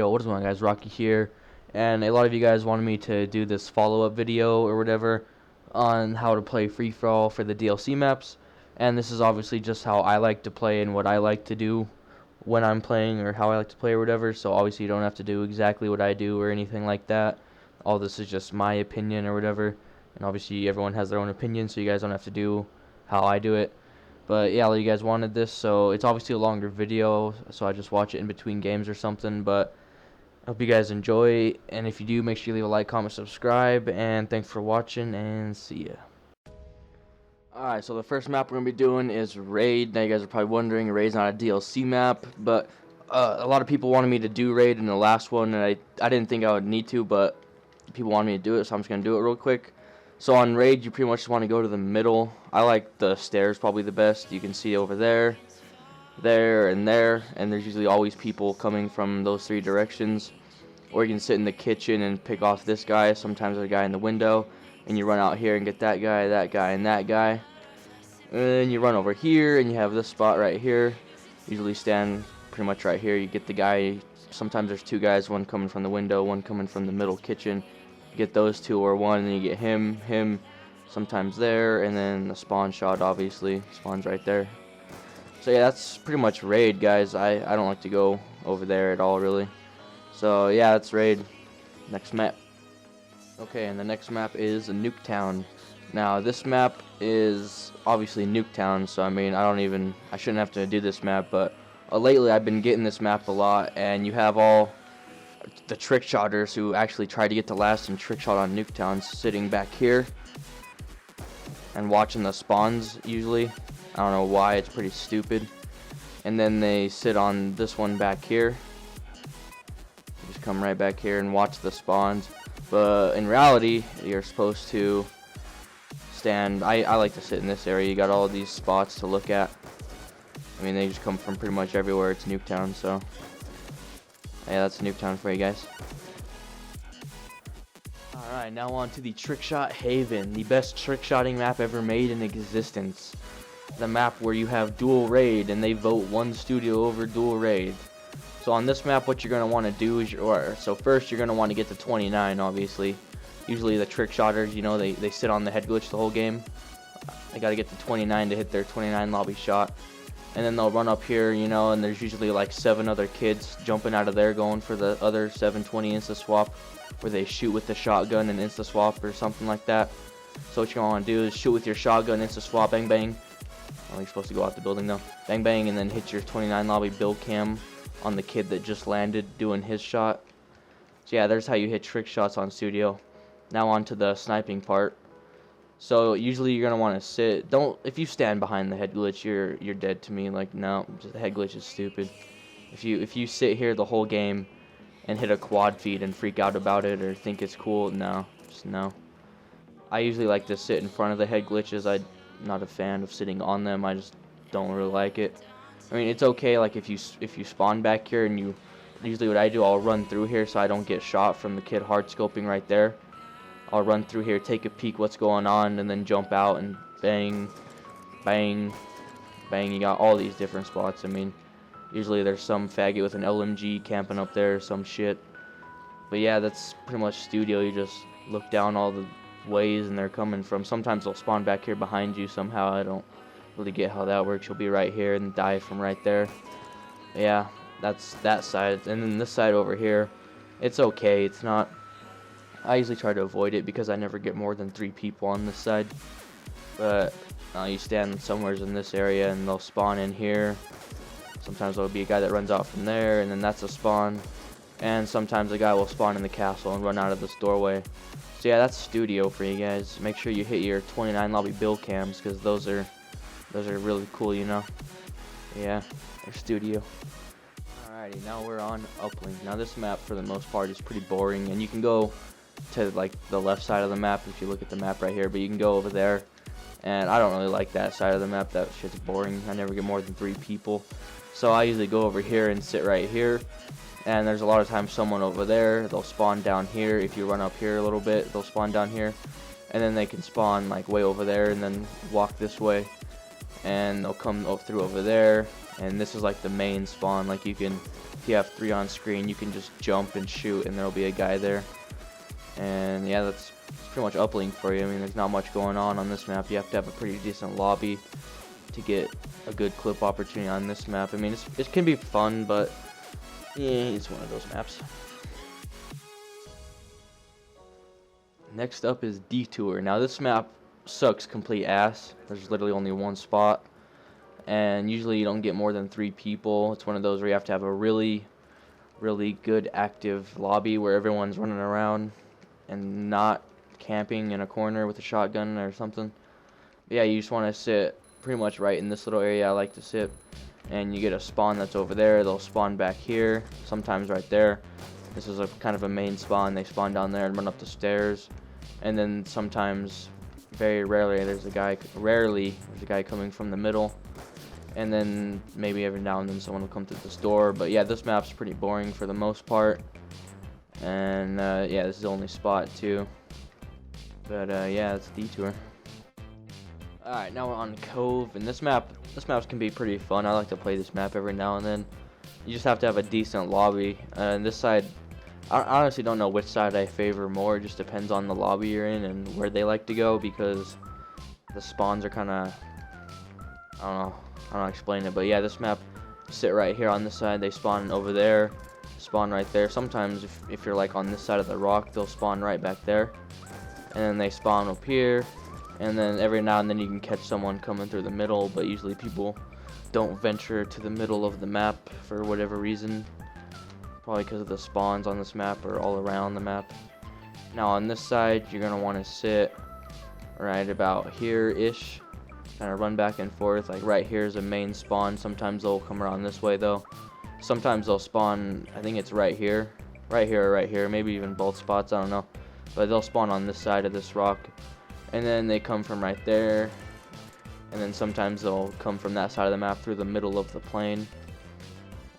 Yo, what is going on, guys? Rocky here, and a lot of you guys wanted me to do this follow-up video or whatever on how to play free-for-all for the DLC maps, and this is obviously just how I like to play and what I like to do when I'm playing, or how I like to play or whatever. So obviously you don't have to do exactly what I do or anything like that. All this is just my opinion or whatever, and obviously everyone has their own opinion, so you guys don't have to do how I do it. But yeah, you guys wanted this, so it's obviously a longer video, so I just watch it in between games or something. But I hope you guys enjoy, and if you do, make sure you leave a like, comment, subscribe, and thanks for watching, and see ya. Alright, so the first map we're going to be doing is Raid. Now you guys are probably wondering, Raid's not a DLC map, but a lot of people wanted me to do Raid in the last one, and I didn't think I would need to, but people wanted me to do it, so I'm just going to do it real quick. So on Raid, you pretty much just want to go to the middle. I like the stairs probably the best. You can see over there, there, and there's usually always people coming from those three directions. Or you can sit in the kitchen and pick off this guy. Sometimes there's a guy in the window, and you run out here and get that guy, and that guy. And then you run over here, and you have this spot right here. Usually stand pretty much right here. You get the guy. Sometimes there's two guys, one coming from the window, one coming from the middle kitchen. Get those two, or one, and then you get him sometimes there, and then the spawn shot obviously spawns right there. So yeah, that's pretty much Raid, guys. I don't like to go over there at all, really. So yeah, that's Raid. Next map. Okay, and the next map is Nuketown. Now this map is obviously Nuketown, so I mean I shouldn't have to do this map, but lately I've been getting this map a lot, and you have all the trick shotters who actually try to get the last and trick shot on Nuketown sitting back here and watching the spawns usually. I don't know why, it's pretty stupid. And then they sit on this one back here. Just come right back here and watch the spawns. But in reality, you're supposed to stand. I like to sit in this area. You got all these spots to look at. I mean, they just come from pretty much everywhere. It's Nuketown, so yeah, that's Nuketown for you guys. Alright, now on to the Trickshot Haven, the best trick-shotting map ever made in existence. The map where you have dual raid, and they vote one studio over dual raid. So on this map, what you're going to want to do is, so first you're going to want to get to 29, obviously. Usually the trick shotters, you know, they sit on the head glitch the whole game. They got to get to 29 to hit their 29 lobby shot. And then they'll run up here, you know, and there's usually like 7 other kids jumping out of there going for the other 720 insta-swap, where they shoot with the shotgun and insta-swap or something like that. So what you want to do is shoot with your shotgun, insta-swap, bang bang. Oh, you're supposed to go out the building though. Bang bang, and then hit your 29 lobby build cam on the kid that just landed doing his shot. So yeah, there's how you hit trick shots on studio. Now on to the sniping part. So usually you're gonna want to sit. If you stand behind the head glitch, you're dead to me. Like, no, just the head glitch is stupid. If you sit here the whole game and hit a quad feed and freak out about it or think it's cool, no, just no. I usually like to sit in front of the head glitches. I'm not a fan of sitting on them. I just don't really like it. I mean, it's okay like if you spawn back here, and usually what I do, I'll run through here so I don't get shot from the kid hard scoping right there. I'll run through here, take a peek what's going on, and then jump out and bang, bang, bang. You got all these different spots. I mean, usually there's some faggot with an LMG camping up there or some shit. But yeah, that's pretty much studio. You just look down all the ways and they're coming from. Sometimes they'll spawn back here behind you somehow. I don't really get how that works. You'll be right here and die from right there. But yeah, that's that side. And then this side over here, it's okay. It's not. I usually try to avoid it because I never get more than 3 people on this side. But you stand somewhere in this area and they'll spawn in here. Sometimes there'll be a guy that runs out from there, and then that's a spawn. And sometimes a guy will spawn in the castle and run out of this doorway. So yeah, that's studio for you guys. Make sure you hit your 29 lobby build cams, because those are really cool, you know. Yeah, they're studio. Alrighty, now we're on Uplink. Now this map for the most part is pretty boring, and you can go to like the left side of the map if you look at the map right here, but you can go over there, and I don't really like that side of the map. That shit's boring. I never get more than 3 people, so I usually go over here and sit right here. And there's a lot of times someone over there, they'll spawn down here. If you run up here a little bit, they'll spawn down here, and then they can spawn like way over there and then walk this way. and they'll come through over there, and this is like the main spawn. Like you can, if you have 3 on screen, you can just jump and shoot and there'll be a guy there. And yeah, that's pretty much Uplink for you. I mean, there's not much going on this map. You have to have a pretty decent lobby to get a good clip opportunity on this map. I mean, it can be fun, but yeah, it's one of those maps. Next up is Detour. Now this map sucks complete ass. There's literally only 1 spot, and usually you don't get more than 3 people. It's one of those where you have to have a really good active lobby where everyone's running around and not camping in a corner with a shotgun or something. But yeah, you just want to sit pretty much right in this little area I like to sit, and you get a spawn that's over there. They'll spawn back here, sometimes right there. This is a kind of a main spawn. They spawn down there and run up the stairs, and then sometimes, very rarely, there's a guy coming from the middle, and then maybe every now and then someone will come through this door. But yeah, this map's pretty boring for the most part, and yeah, this is the only spot too. But yeah, it's Detour. Alright, now we're on Cove, and this map can be pretty fun. I like to play this map every now and then. You just have to have a decent lobby. And this side, I honestly don't know which side I favor more. It just depends on the lobby you're in and where they like to go, because the spawns are kind of, I don't know how to explain it. But yeah, this map, sit right here on this side. They spawn over there, spawn right there. Sometimes if you're like on this side of the rock, they'll spawn right back there, and then they spawn up here. And then every now and then you can catch someone coming through the middle, but usually people don't venture to the middle of the map for whatever reason. Probably because of the spawns on this map or all around the map. Now on this side, you're going to want to sit right about here-ish. Kind of run back and forth. Like right here is a main spawn. Sometimes they'll come around this way though. Sometimes they'll spawn, I think it's right here. Right here or right here. Maybe even both spots, I don't know. But they'll spawn on this side of this rock. And then they come from right there, and then sometimes they'll come from that side of the map through the middle of the plane.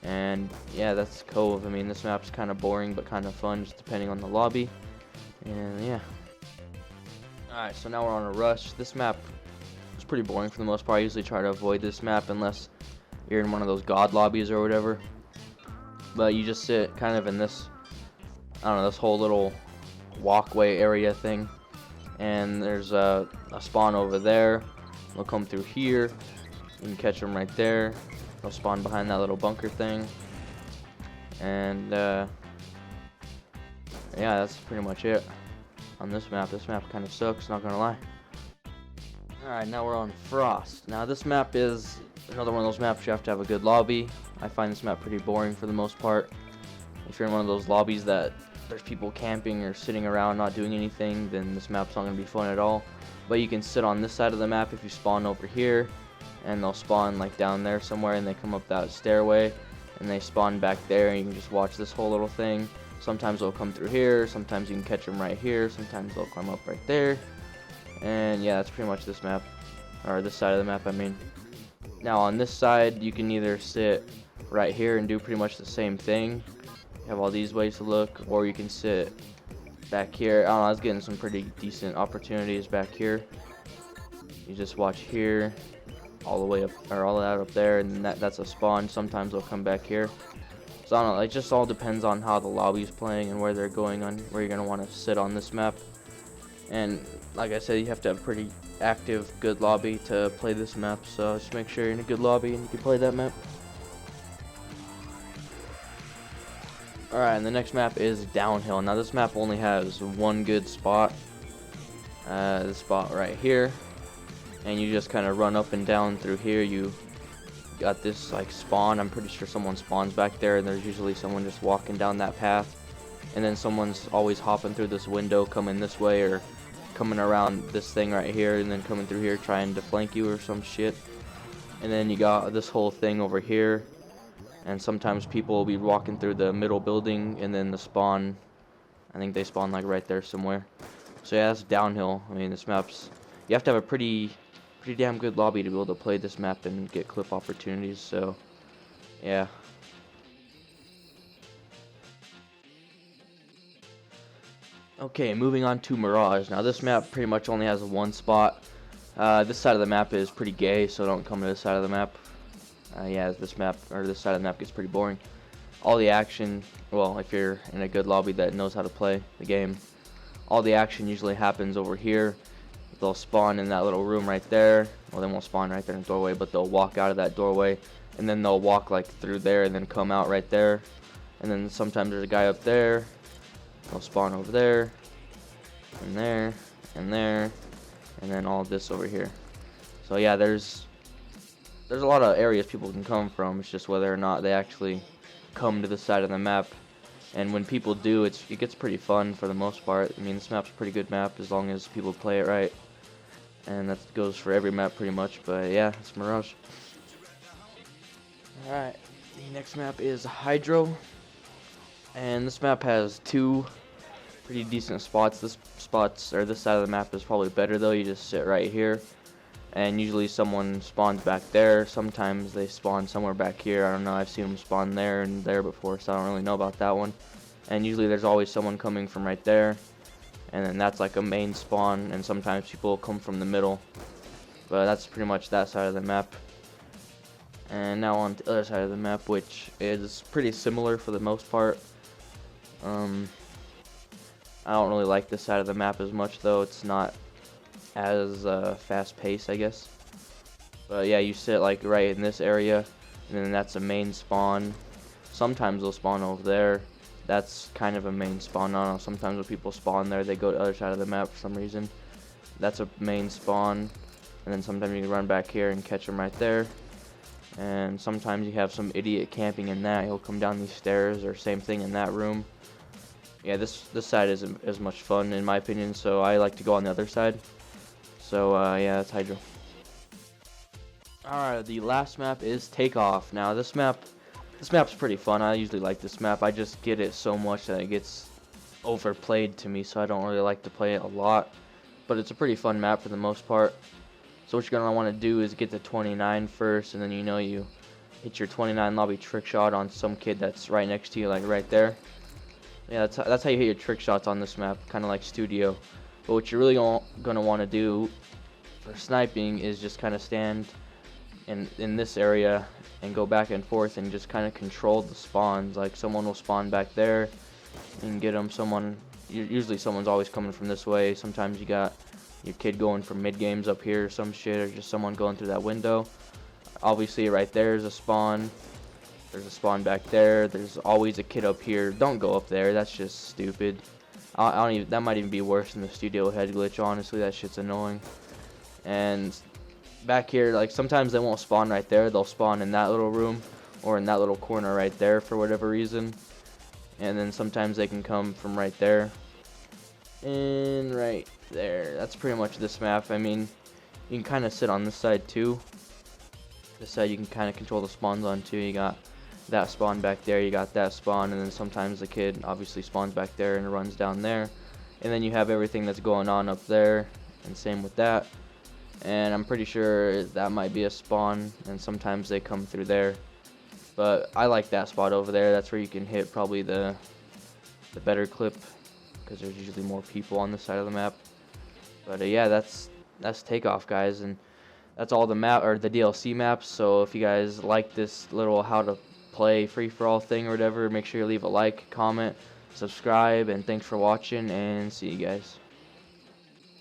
And yeah, that's Cove. I mean, this map's kind of boring but kind of fun, just depending on the lobby. And yeah. Alright, so now we're on a rush. This map is pretty boring for the most part. I usually try to avoid this map unless you're in one of those god lobbies or whatever. But you just sit kind of in this, I don't know, this whole little walkway area thing. And there's a spawn over there. They'll come through here. You can catch them right there. They'll spawn behind that little bunker thing. And yeah, that's pretty much it on this map. This map kind of sucks, not gonna lie. Alright, now we're on Frost. Now this map is another one of those maps you have to have a good lobby. I find this map pretty boring for the most part. If you're in one of those lobbies that there's people camping or sitting around not doing anything, then this map's not going to be fun at all. But you can sit on this side of the map if you spawn over here, and they'll spawn like down there somewhere, and they come up that stairway, and they spawn back there, and you can just watch this whole little thing. Sometimes they'll come through here, sometimes you can catch them right here, sometimes they'll climb up right there. And yeah, that's pretty much this map, or this side of the map, I mean. Now on this side, you can either sit right here and do pretty much the same thing. You have all these ways to look, or you can sit back here. I don't know, I was getting some pretty decent opportunities back here. You just watch here, all the way up, or all that up there, and that's a spawn. Sometimes they'll come back here. So I don't know, it just all depends on how the lobby's playing and where they're going on, where you're gonna want to sit on this map. And like I said, you have to have a pretty active, good lobby to play this map. So just make sure you're in a good lobby and you can play that map. Alright, and the next map is Downhill. Now this map only has one good spot. This spot right here. And you just kind of run up and down through here. You got this like spawn. I'm pretty sure someone spawns back there, and there's usually someone just walking down that path. And then someone's always hopping through this window, coming this way, or coming around this thing right here, and then coming through here trying to flank you or some shit. And then you got this whole thing over here. And sometimes people will be walking through the middle building, and then the spawn, I think they spawn like right there somewhere. So yeah, that's Downhill. I mean, this map's, you have to have a pretty damn good lobby to be able to play this map and get clip opportunities. So yeah. Okay, moving on to Mirage. Now this map pretty much only has one spot. This side of the map is pretty gay, so don't come to this side of the map. Yeah, this side of the map gets pretty boring. All the action, well, if you're in a good lobby that knows how to play the game, all the action usually happens over here. They'll spawn in that little room right there. Well, they won't spawn right there in the doorway, but they'll walk out of that doorway, and then they'll walk like through there and then come out right there. And then sometimes there's a guy up there. They'll spawn over there, and there, and there, and then all this over here. So yeah, there's a lot of areas people can come from. It's just whether or not they actually come to the side of the map. And when people do, it gets pretty fun for the most part. I mean, this map's a pretty good map as long as people play it right. And that goes for every map pretty much. But yeah, it's Mirage. Alright, the next map is Hydra. And this map has two pretty decent spots. This side of the map is probably better though. You just sit right here. And usually someone spawns back there. Sometimes they spawn somewhere back here. I don't know, I've seen them spawn there and there before, so I don't really know about that one. And usually there's always someone coming from right there. And then that's like a main spawn, and sometimes people come from the middle. But that's pretty much that side of the map. And now on the other side of the map, which is pretty similar for the most part. I don't really like this side of the map as much though. It's not as fast paced, I guess. But yeah, you sit like right in this area, and then that's a main spawn. Sometimes they'll spawn over there. That's kind of a main spawn. I don't know, sometimes when people spawn there, they go to the other side of the map for some reason. That's a main spawn. And then sometimes you can run back here and catch them right there. And sometimes you have some idiot camping in that. He'll come down these stairs, or same thing in that room. Yeah, this side isn't as much fun in my opinion, so I like to go on the other side. So yeah, that's Hydra. Alright, the last map is Takeoff. Now this map's pretty fun. I usually like this map. I just get it so much that it gets overplayed to me, so I don't really like to play it a lot. But it's a pretty fun map for the most part. So what you're going to want to do is get to 29 first, and then you hit your 29 lobby trick shot on some kid that's right next to you, like right there. Yeah, that's how you hit your trick shots on this map, kind of like Studio. But what you're really going to want to do for sniping is just kind of stand in this area and go back and forth and just kind of control the spawns. Like someone will spawn back there and get them. Usually someone's always coming from this way. Sometimes you got your kid going from mid games up here or some shit, or just someone going through that window. Obviously right there is a spawn. There's a spawn back there. There's always a kid up here. Don't go up there. That's just stupid. That might even be worse than the Studio head glitch. Honestly, that shit's annoying. And back here, like sometimes they won't spawn right there. They'll spawn in that little room or in that little corner right there for whatever reason. And then sometimes they can come from right there and right there. That's pretty much this map. I mean, you can kind of sit on this side too. This side you can kind of control the spawns on too. You got that spawn back there, you got that spawn, and then sometimes the kid obviously spawns back there and runs down there. And then you have everything that's going on up there, and same with that. And I'm pretty sure that might be a spawn, and sometimes they come through there. But I like that spot over there. That's where you can hit probably the better clip, because there's usually more people on this side of the map. But yeah, that's Takeoff, guys, and that's all the map or the DLC maps. So if you guys like this little how to play free-for-all thing or whatever, make sure you leave a like, comment, subscribe, and thanks for watching, and see you guys.